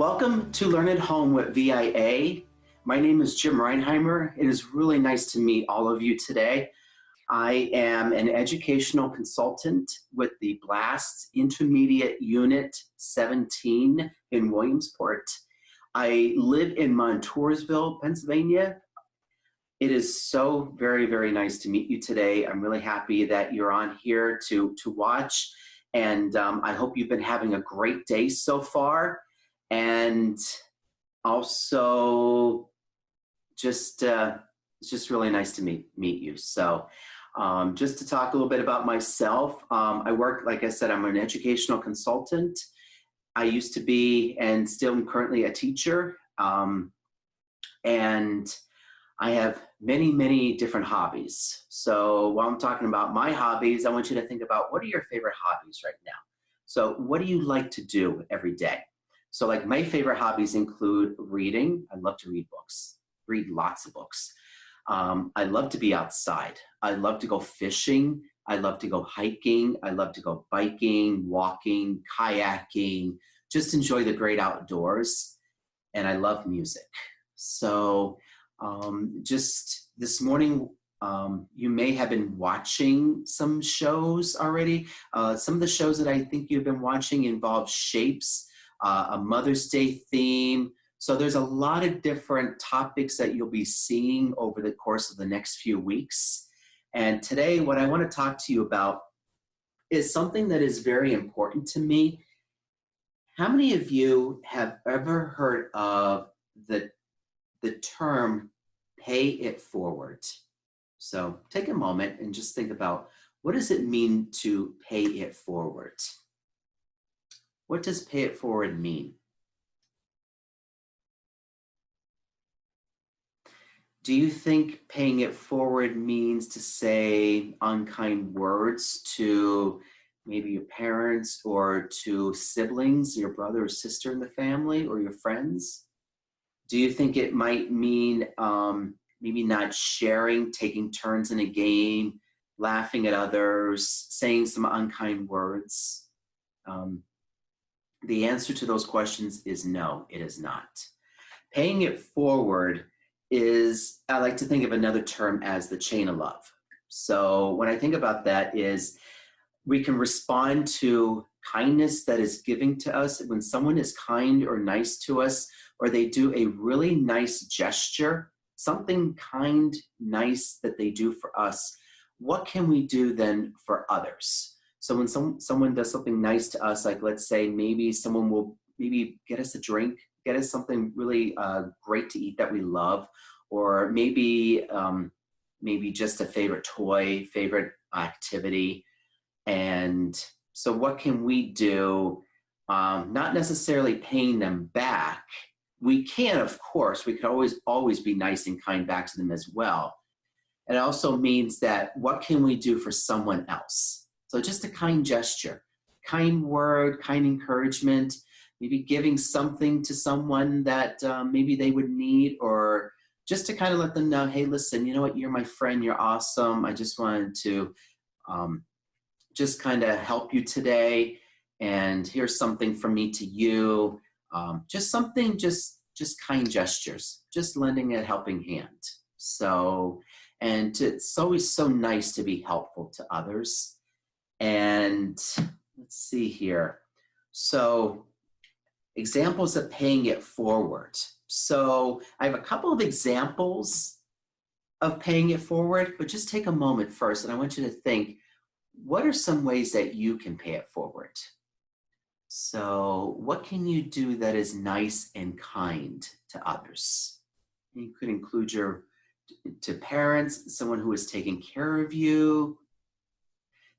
Welcome to Learn at Home with VIA. My name is Jim Reinheimer. It is really nice to meet all of you today. I am an educational consultant with the BLAST Intermediate Unit 17 in Williamsport. I live in Montoursville, Pennsylvania. It is so very, very nice to meet you today. I'm really happy that you're on here to watch, and I hope you've been having a great day so far. And also, it's just really nice to meet you. So just to talk a little bit about myself, I work, like I said, I'm an educational consultant. I used to be, and still am currently, a teacher. And I have many, many different hobbies. So while I'm talking about my hobbies, I want you to think about, what are your favorite hobbies right now? So what do you like to do every day? So like, my favorite hobbies include reading. I love to read books, read lots of books. I love to be outside. I love to go fishing. I love to go hiking. I love to go biking, walking, kayaking, just enjoy the great outdoors. And I love music. So just this morning, you may have been watching some shows already. Some of the shows that I think you've been watching involve shapes, a Mother's Day theme. So there's a lot of different topics that you'll be seeing over the course of the next few weeks. And today, what I want to talk to you about is something that is very important to me. How many of you have ever heard of the term pay it forward? So take a moment and just think about, what does it mean to pay it forward? What does pay it forward mean? Do you think paying it forward means to say unkind words to maybe your parents or to siblings, your brother or sister in the family, or your friends? Do you think it might mean maybe not sharing, taking turns in a game, laughing at others, saying some unkind words? The answer to those questions is no, it is not. Paying it forward is, I like to think of another term as the chain of love. So when I think about that, is we can respond to kindness that is given to us. When someone is kind or nice to us, or they do a really nice gesture, something kind, nice that they do for us, what can we do then for others? So when someone does something nice to us, like let's say maybe someone will maybe get us a drink, get us something really great to eat that we love, or maybe just a favorite toy, favorite activity. And so what can we do? Not necessarily paying them back. We can, of course, we can always be nice and kind back to them as well. It also means that, what can we do for someone else? So just a kind gesture, kind word, kind encouragement, maybe giving something to someone that maybe they would need, or just to kind of let them know, hey, listen, you know what, you're my friend, you're awesome. I just wanted to just kind of help you today, and here's something from me to you. Just something, just kind gestures, just lending a helping hand. So, and it's always so nice to be helpful to others. And let's see here. So examples of paying it forward. So I have a couple of examples of paying it forward, but just take a moment first, and I want you to think, what are some ways that you can pay it forward? So what can you do that is nice and kind to others? You could include to parents, someone who is taking care of you.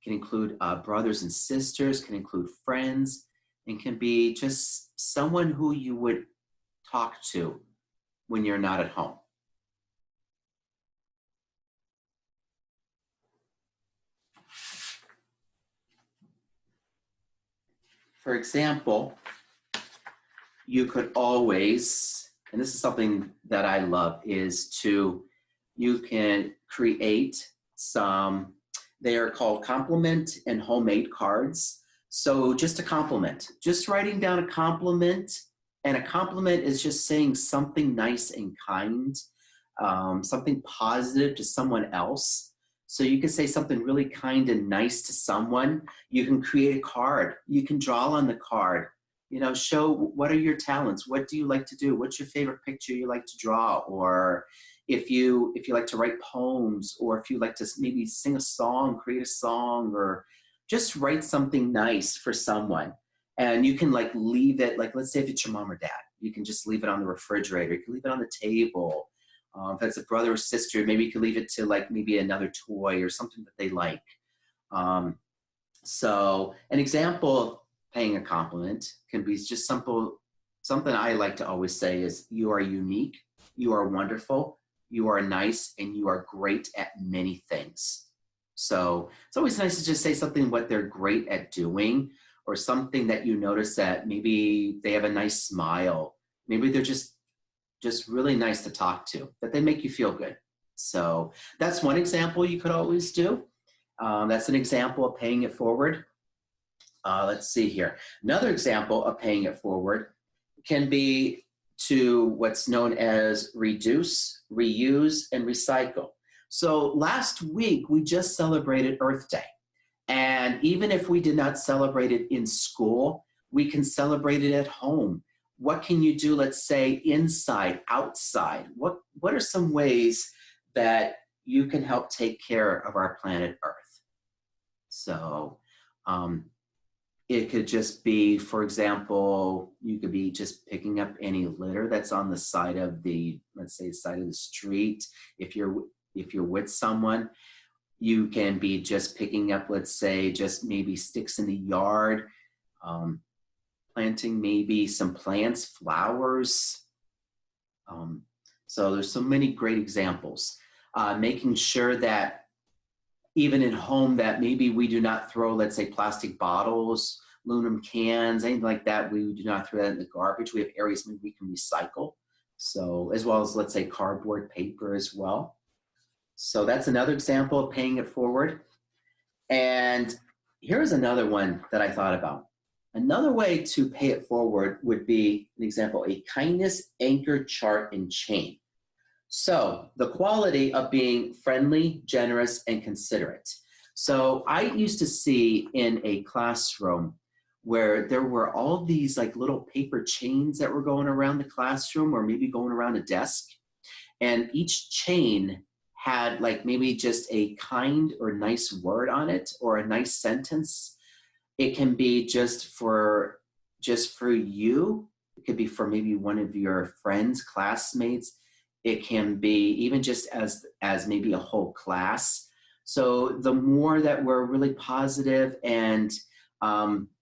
Can include brothers and sisters, can include friends, and can be just someone who you would talk to when you're not at home. For example, you could always, and this is something that I love, is you can create some, they are called compliment and homemade cards. So just a compliment, just writing down a compliment And a compliment is just saying something nice and kind, something positive to someone else. So you can say something really kind and nice to someone. You can create a card. You can draw on the card. You know, show what are your talents. What do you like to do? What's your favorite picture you like to draw? Or if you like to write poems, or if you like to maybe sing a song, create a song, or just write something nice for someone. And you can like leave it, like let's say if it's your mom or dad, you can just leave it on the refrigerator. You can leave it on the table. If it's a brother or sister, maybe you could leave it to like maybe another toy or something that they like. Um, so an example of paying a compliment can be just simple. Something I like to always say is, you are unique, you are wonderful, you are nice, and you are great at many things. So it's always nice to just say something what they're great at doing, or something that you notice that maybe they have a nice smile. Maybe they're just really nice to talk to, that they make you feel good. So that's one example you could always do. That's an example of paying it forward. Let's see here. Another example of paying it forward can be to what's known as reduce, reuse, and recycle. So last week, we just celebrated Earth Day. And even if we did not celebrate it in school, we can celebrate it at home. What can you do, let's say, inside, outside? What are some ways that you can help take care of our planet Earth? So it could just be, for example, you could be just picking up any litter that's on the side of the, let's say, side of the street. If you're with someone, you can be just picking up, let's say, just maybe sticks in the yard, planting maybe some plants, flowers. So there's so many great examples. Making sure that even in home that maybe we do not throw, let's say, plastic bottles, aluminum cans, anything like that. We do not throw that in the garbage. We have areas maybe we can recycle. So as well as, let's say, cardboard, paper as well. So that's another example of paying it forward. And here's another one that I thought about. Another way to pay it forward would be, an example, a kindness anchor chart and chain. So the quality of being friendly, generous, and considerate. So I used to see in a classroom where there were all these like little paper chains that were going around the classroom, or maybe going around a desk. And each chain had like maybe just a kind or nice word on it, or a nice sentence. It can be just for you. It could be for maybe one of your friends, classmates. It can be even just as maybe a whole class. So the more that we're really positive and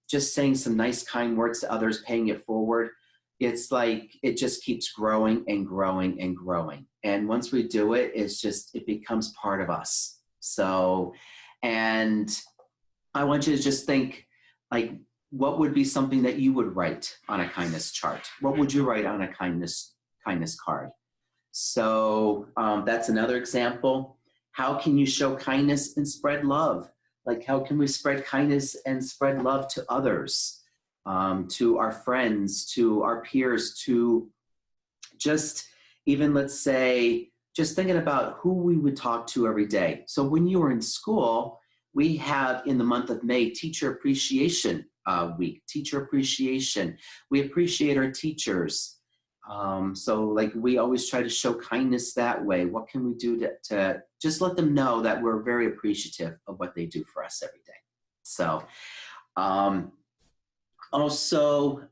just saying some nice, kind words to others, paying it forward, it's like it just keeps growing and growing and growing. And once we do it, it becomes part of us. So, and I want you to just think, like, what would be something that you would write on a kindness chart? What would you write on a kindness card? So that's another example. How can you show kindness and spread love? Like, how can we spread kindness and spread love to others, to our friends, to our peers, to just even, let's say, just thinking about who we would talk to every day. So when you were in school, we have in the month of May, Teacher Appreciation Week, teacher appreciation. We appreciate our teachers. So like we always try to show kindness that way. What can we do to just let them know that we're very appreciative of what they do for us every day? So also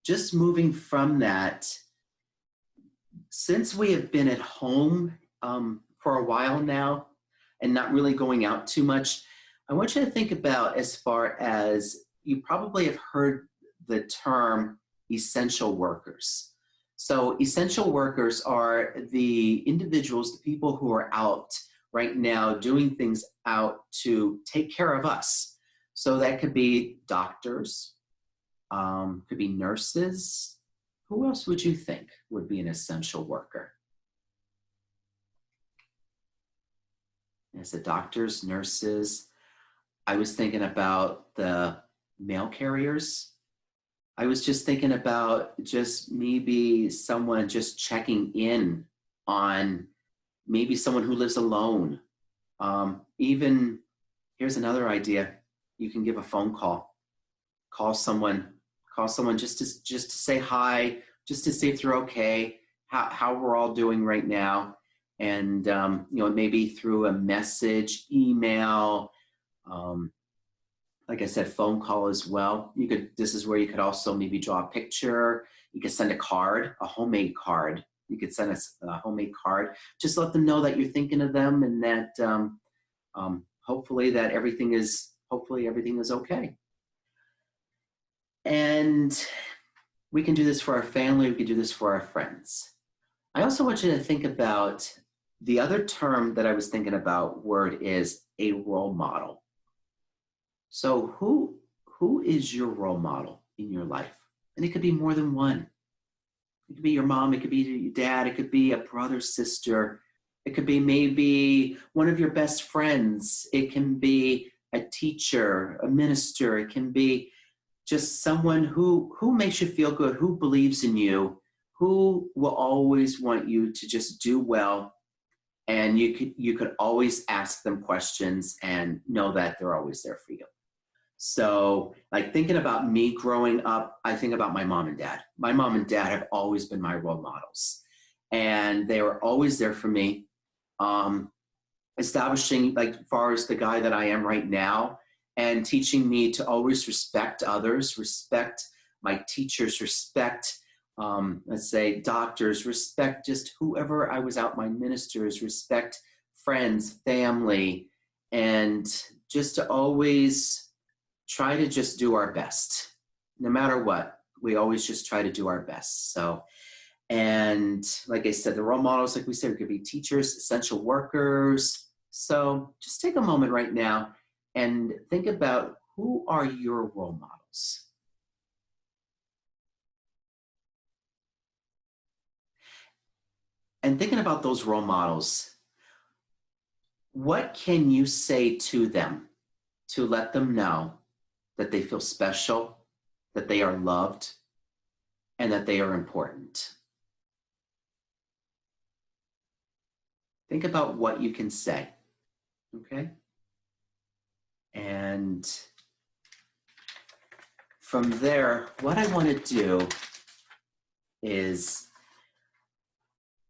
just moving from that, since we have been at home for a while now and not really going out too much, I want you to think about, as far as you probably have heard the term essential workers. So essential workers are the individuals, the people who are out right now doing things out to take care of us. So that could be doctors, could be nurses. Who else would you think would be an essential worker? As the doctors, nurses, I was thinking about the mail carriers. I was just thinking about just maybe someone just checking in on maybe someone who lives alone. Even here's another idea. You can give a phone call. Call someone. Call someone just to say hi, just to see if they're okay, how we're all doing right now, and maybe through a message, email, like I said, phone call as well. This is where you could also maybe draw a picture. You could send a card, a homemade card. You could send us a homemade card. Just let them know that you're thinking of them and that hopefully everything is okay. And we can do this for our family. We can do this for our friends. I also want you to think about the other term that I was thinking about. Word is a role model. So who is your role model in your life? And it could be more than one. It could be your mom. It could be your dad. It could be a brother, sister. It could be maybe one of your best friends. It can be a teacher, a minister. It can be just someone who makes you feel good, who believes in you, who will always want you to just do well. And you could always ask them questions and know that they're always there for you. So like thinking about me growing up, I think about my mom and dad. My mom and dad have always been my role models. And they were always there for me. Establishing, like, as far as the guy that I am right now, and teaching me to always respect others, respect my teachers, respect, let's say, doctors, respect just whoever I was out, my ministers, respect friends, family, and just to always try to just do our best. No matter what, we always just try to do our best. So, and like I said, the role models, like we said, could be teachers, essential workers. So just take a moment right now and think about, who are your role models? And thinking about those role models, what can you say to them to let them know that they feel special, that they are loved, and that they are important? Think about what you can say, okay? And from there, what I want to do is,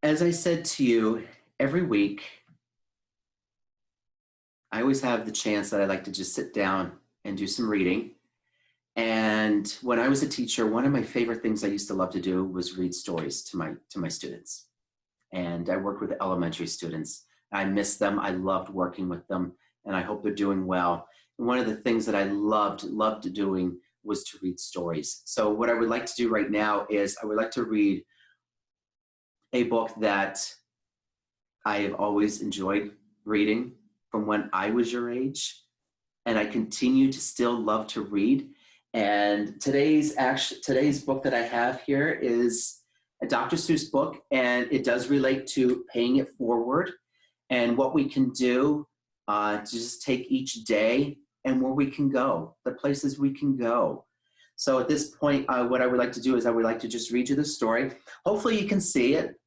as I said to you, every week, I always have the chance that I like to just sit down and do some reading. And when I was a teacher, one of my favorite things I used to love to do was read stories to my students. And I worked with elementary students. I miss them. I loved working with them, and I hope they're doing well. And one of the things that I loved doing was to read stories. So what I would like to do right now is I would like to read a book that I have always enjoyed reading from when I was your age, and I continue to still love to read. And today's book that I have here is a Dr. Seuss book, and it does relate to paying it forward and what we can do to just take each day and where we can go, the places we can go. So at this point, what I would like to do is I would like to just read you the story. Hopefully you can see it.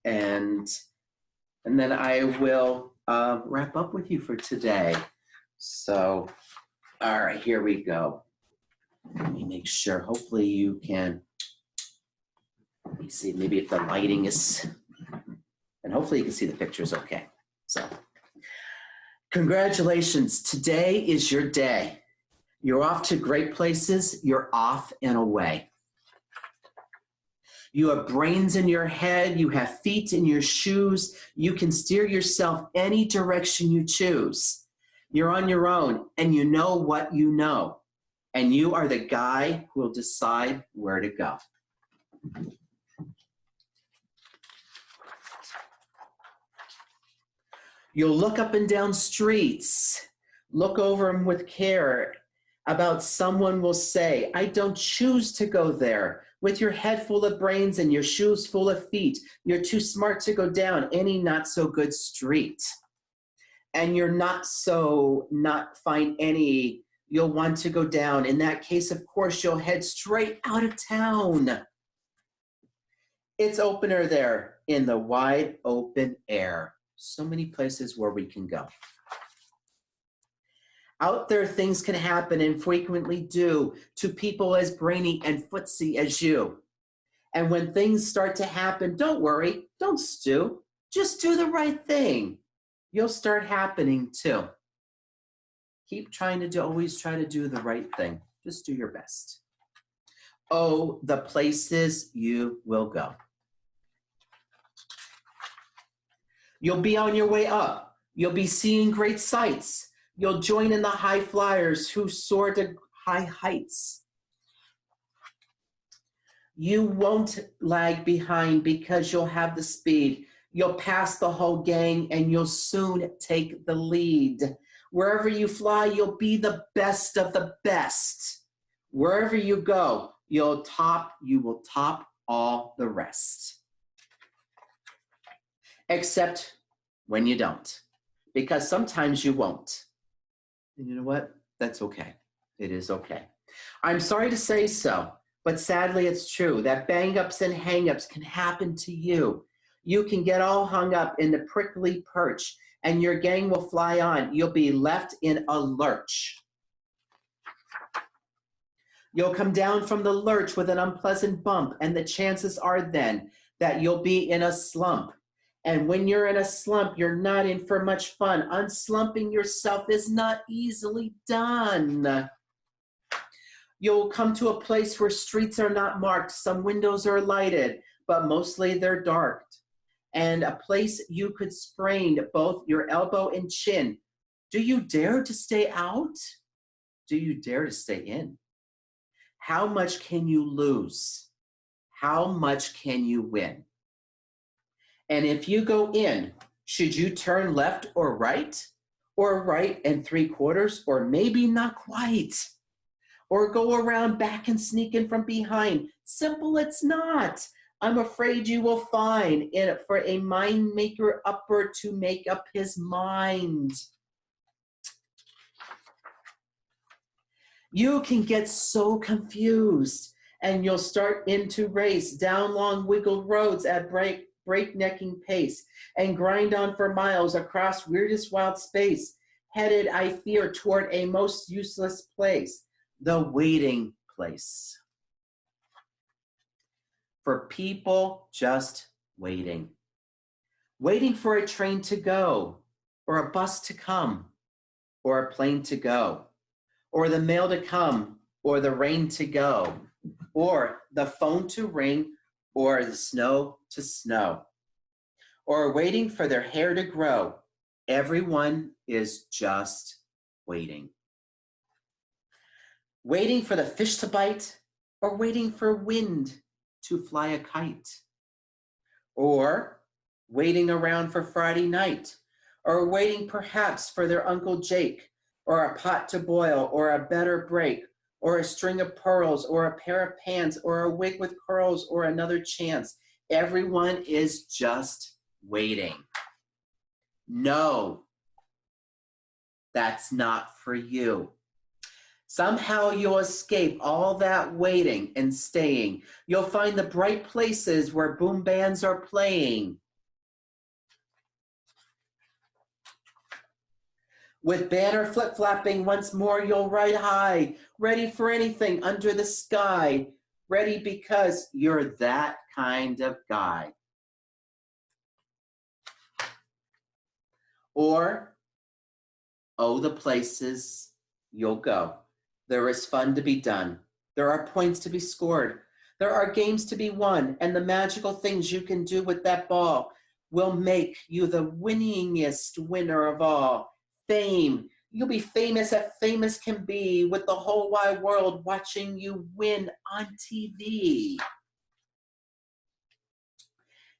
And then I will wrap up with you for today. So, all right, here we go. Let me make sure. Hopefully you can, let me see, maybe if the lighting is, and hopefully you can see the pictures okay. So, congratulations. Today is your day. You're off to great places. You're off and away. You have brains in your head. You have feet in your shoes. You can steer yourself any direction you choose. You're on your own, and you know what you know. And you are the guy who will decide where to go. You'll look up and down streets, look over them with care. About someone will say, I don't choose to go there. With your head full of brains and your shoes full of feet, you're too smart to go down any not so good street. And you're not find any you'll want to go down. In that case, of course, you'll head straight out of town. It's opener there in the wide open air. So many places where we can go. Out there, things can happen and frequently do to people as brainy and footsie as you. And when things start to happen, don't worry, don't stew. Just do the right thing. You'll start happening too. Keep trying to always try to do the right thing. Just do your best. Oh, the places you will go. You'll be on your way up. You'll be seeing great sights. You'll join in the high flyers who soar to high heights. You won't lag behind because you'll have the speed. You'll pass the whole gang and you'll soon take the lead. Wherever you fly, you'll be the best of the best. Wherever you go, you will top all the rest. Except when you don't, because sometimes you won't. And you know what? That's okay. It is okay. I'm sorry to say so, but sadly it's true that bang-ups and hang-ups can happen to you. You can get all hung up in the prickly perch and your gang will fly on. You'll be left in a lurch. You'll come down from the lurch with an unpleasant bump, and the chances are then that you'll be in a slump. And when you're in a slump, you're not in for much fun. Unslumping yourself is not easily done. You'll come to a place where streets are not marked. Some windows are lighted, but mostly they're dark. And a place you could sprain both your elbow and chin. Do you dare to stay out? Do you dare to stay in? How much can you lose? How much can you win? And if you go in, should you turn left or right and 3/4, or maybe not quite? Or go around back and sneak in from behind? Simple it's not. I'm afraid you will find in it for a mind maker upper to make up his mind. You can get so confused and you'll start into race down long wiggled roads at breaknecking pace and grind on for miles across weirdest wild space, headed, I fear, toward a most useless place, the waiting place. For people just waiting. Waiting for a train to go, or a bus to come, or a plane to go, or the mail to come, or the rain to go, or the phone to ring, or the snow to snow, or waiting for their hair to grow. Everyone is just waiting. Waiting for the fish to bite, or waiting for wind to fly a kite, or waiting around for Friday night, or waiting perhaps for their Uncle Jake, or a pot to boil, or a better break, or a string of pearls, or a pair of pants, or a wig with curls, or another chance. Everyone is just waiting. No, that's not for you. Somehow you'll escape all that waiting and staying. You'll find the bright places where boom bands are playing. With banner flip-flapping once more, you'll ride high, ready for anything under the sky, ready because you're that kind of guy. Or, oh, the places you'll go. There is fun to be done. There are points to be scored. There are games to be won, and the magical things you can do with that ball will make you the winningest winner of all. Fame. You'll be famous as famous can be, with the whole wide world watching you win on TV.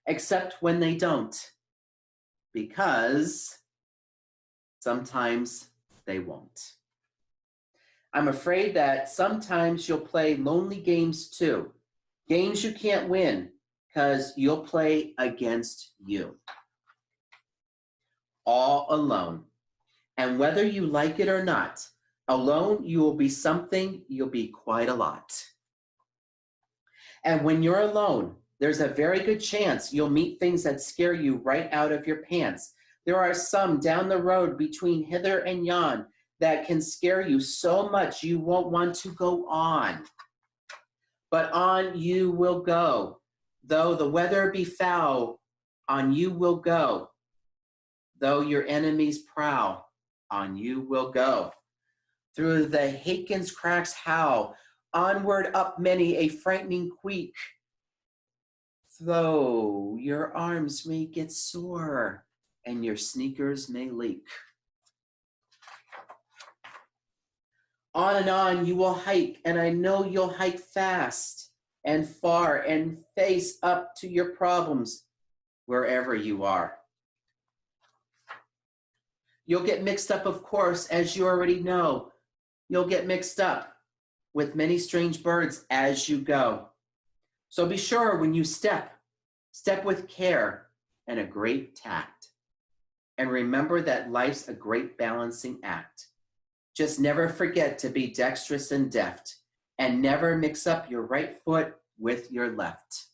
Except when they don't, because sometimes they won't. I'm afraid that sometimes you'll play lonely games too. Games you can't win because you'll play against you. All alone. And whether you like it or not, Alone, you will be something, you'll be quite a lot. And when you're alone, there's a very good chance you'll meet things that scare you right out of your pants. There are some down the road between hither and yon that can scare you so much you won't want to go on. But on you will go. Though the weather be foul, on you will go. Though your enemies prowl, on you will go. Through the Hakin's cracks howl, onward up many a frightening queak. Though your arms may get sore and your sneakers may leak. On and on you will hike, and I know you'll hike fast and far and face up to your problems wherever you are. You'll get mixed up, of course, as you already know. You'll get mixed up with many strange birds as you go. So be sure when you step with care and a great tact. And remember that life's a great balancing act. Just never forget to be dexterous and deft, and never mix up your right foot with your left.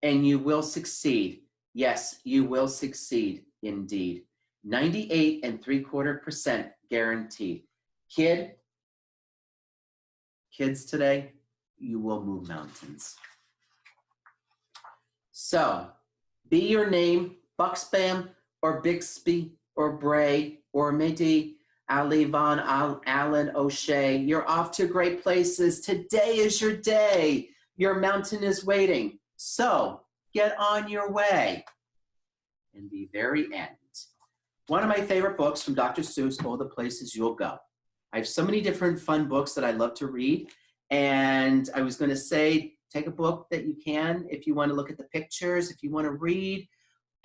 And you will succeed. Yes, you will succeed indeed. 98.75% guaranteed. Kids today, you will move mountains. So, be your name, Buxbaum or Bixby or Bray or Midi, Ali Von Allen O'Shea. You're off to great places. Today is your day. Your mountain is waiting. So, get on your way. In the very end, one of my favorite books from Dr. Seuss, All the Places You'll Go. I have so many different fun books that I love to read. And I was going to say, take a book that you can if you want to look at the pictures, if you want to read,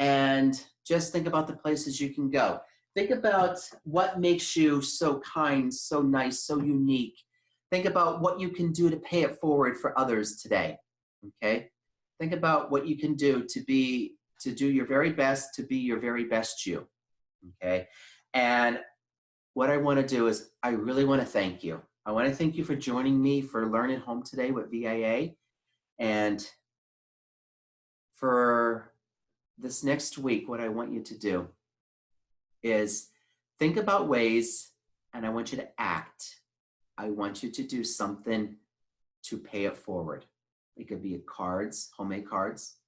and just think about the places you can go. Think about what makes you so kind, so nice, so unique. Think about what you can do to pay it forward for others today, okay? Think about what you can do to do your very best, to be your very best you. Okay, and what I want to do is I really want to thank you. I want to thank you for joining me for Learn at Home today with VIA. And for this next week, what I want you to do is think about ways, and I want you to act. I want you to do something to pay it forward. It could be cards, homemade cards.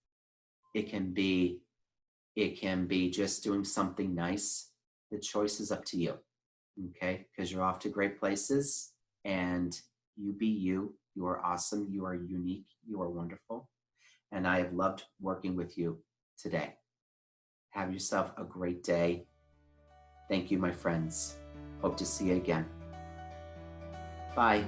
It can be just doing something nice. The choice is up to you, okay? Because you're off to great places, and you be you. You are awesome. You are unique. You are wonderful. And I have loved working with you today. Have yourself a great day. Thank you, my friends. Hope to see you again. Bye.